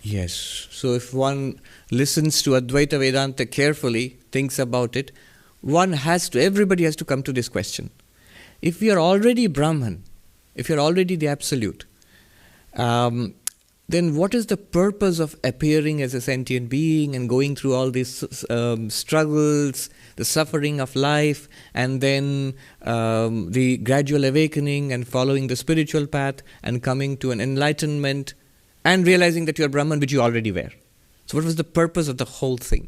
Yes. So if one listens to Advaita Vedanta carefully, thinks about it, everybody has to come to this question. If we are already Brahman, if you're already the Absolute, then what is the purpose of appearing as a sentient being and going through all these struggles, the suffering of life, and then the gradual awakening and following the spiritual path and coming to an enlightenment and realizing that you're Brahman, which you already were? So what was the purpose of the whole thing?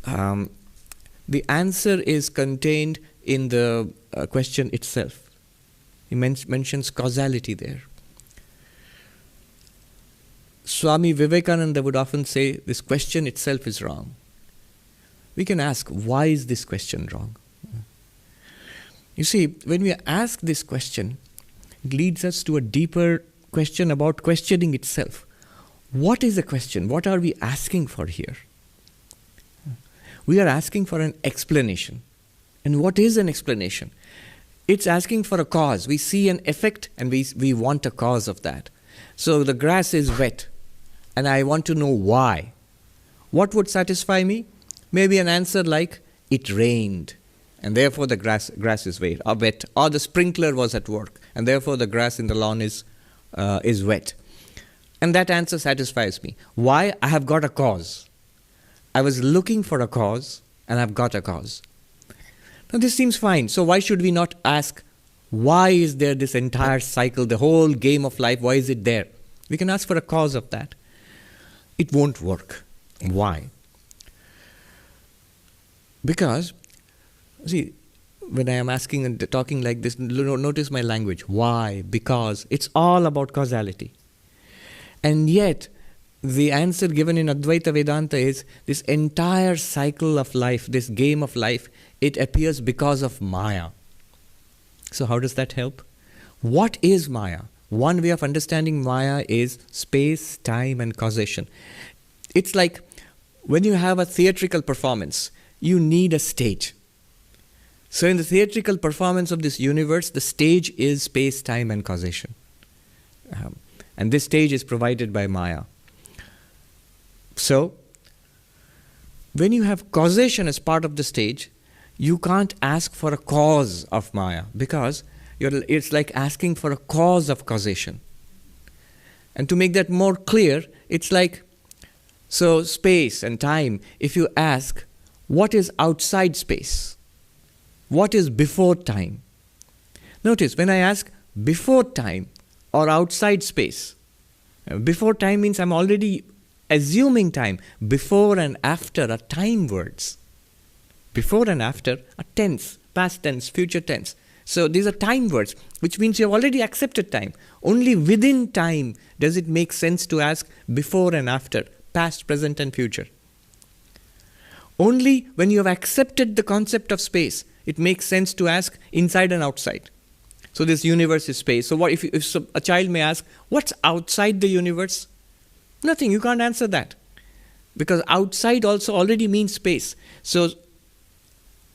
The answer is contained in the question itself. He mentions causality there. Swami Vivekananda would often say, this question itself is wrong. We can ask, why is this question wrong? You see, when we ask this question, it leads us to a deeper question about questioning itself. What is the question? What are we asking for here? We are asking for an explanation. And what is an explanation? It's asking for a cause. We see an effect and we want a cause of that. So the grass is wet and I want to know why. What would satisfy me? Maybe an answer like, it rained and therefore the grass is wet, or the sprinkler was at work and therefore the grass in the lawn is wet. And that answer satisfies me. Why? I have got a cause. I was looking for a cause and I've got a cause. Now this seems fine. So why should we not ask, why is there this entire cycle, the whole game of life, why is it there? We can ask for a cause of that. It won't work. Why? Because, see, when I am asking and talking like this, notice my language. Why? Because. It's all about causality. And yet, the answer given in Advaita Vedanta is this entire cycle of life, this game of life, it appears because of Maya. So how does that help? What is Maya? One way of understanding Maya is space, time, and causation. It's like when you have a theatrical performance, you need a stage. So in the theatrical performance of this universe, the stage is space, time, and causation. And this stage is provided by Maya. So, when you have causation as part of the stage, you can't ask for a cause of Maya because it's like asking for a cause of causation. And to make that more clear, it's like, so space and time, if you ask, what is outside space? What is before time? Notice, when I ask before time or outside space, before time means I'm already assuming time. Before and after are time words. Before and after are tense, past tense, future tense. So these are time words, which means you have already accepted time. Only within time does it make sense to ask before and after, past, present, and future. Only when you have accepted the concept of space, it makes sense to ask inside and outside. So this universe is space. So what if a child may ask, what's outside the universe? Nothing, you can't answer that. Because outside also already means space. So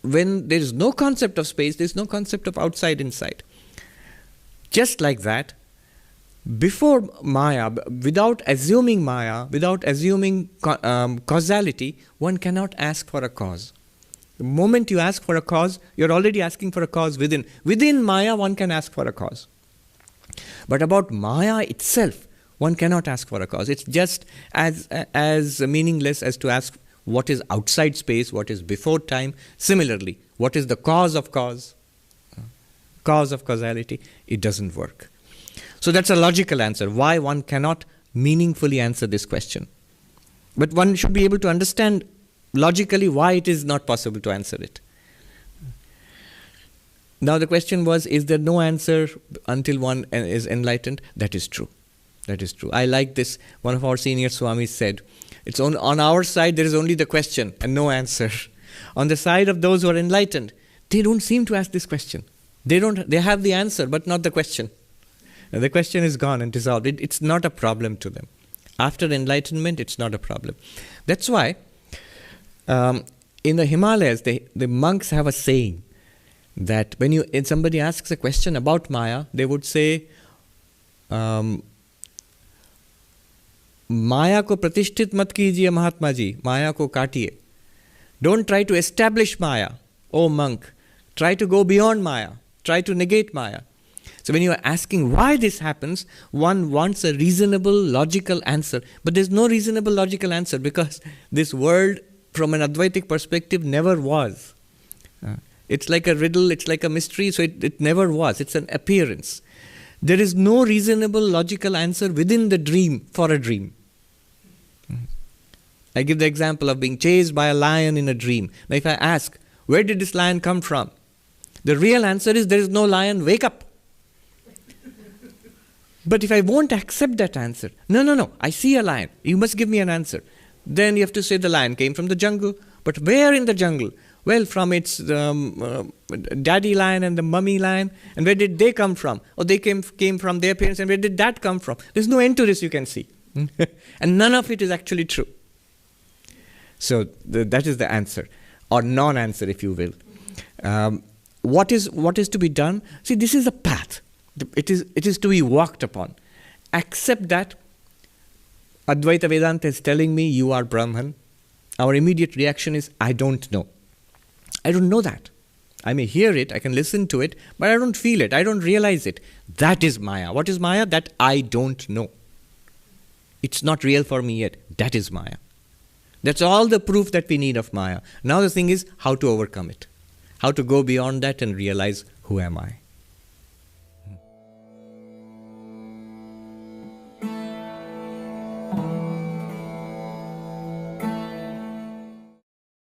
when there is no concept of space, there is no concept of outside, inside. Just like that, before Maya, without assuming causality, one cannot ask for a cause. The moment you ask for a cause, you're already asking for a cause within. Within Maya, one can ask for a cause. But about Maya itself, one cannot ask for a cause. It's just as meaningless as to ask what is outside space, what is before time. Similarly, what is the cause of cause? Cause of causality? It doesn't work. So that's a logical answer. Why one cannot meaningfully answer this question. But one should be able to understand logically why it is not possible to answer it. Now the question was, is there no answer until one is enlightened? That is true. That is true. I like this. One of our senior Swamis said, it's on our side there is only the question and no answer. On the side of those who are enlightened, they don't seem to ask this question. They have the answer but not the question. And the question is gone and dissolved. It's not a problem to them. After enlightenment, it's not a problem. That's why in the Himalayas, the monks have a saying that when somebody asks a question about Maya, they would say, माया को प्रतिष्ठित मत कीजिए महात्मा जी, माया को काटिए. Don't try to establish Maya, oh monk. Try to go beyond Maya. Try to negate Maya. So when you are asking why this happens, one wants a reasonable, logical answer. But there's no reasonable, logical answer because this world, from an Advaitic perspective, never was. It's like a riddle, it's like a mystery, so it never was. It's an appearance. There is no reasonable, logical answer within the dream for a dream. I give the example of being chased by a lion in a dream. Now if I ask, where did this lion come from? The real answer is there is no lion, wake up. But if I won't accept that answer, no, I see a lion, you must give me an answer. Then you have to say the lion came from the jungle. But where in the jungle? Well, from its daddy lion and the mummy lion. And where did they come from? Oh, they came from their parents. And where did that come from? There's no end to this, you can see. And none of it is actually true. So that is the answer, or non-answer, if you will. What is to be done? See, this is a path. It is to be walked upon. Accept that Advaita Vedanta is telling me you are Brahman. Our immediate reaction is, I don't know. I don't know that. I may hear it, I can listen to it, but I don't feel it, I don't realize it. That is Maya. What is Maya? That I don't know. It's not real for me yet. That is Maya. That's all the proof that we need of Maya. Now the thing is how to overcome it. How to go beyond that and realize, who am I?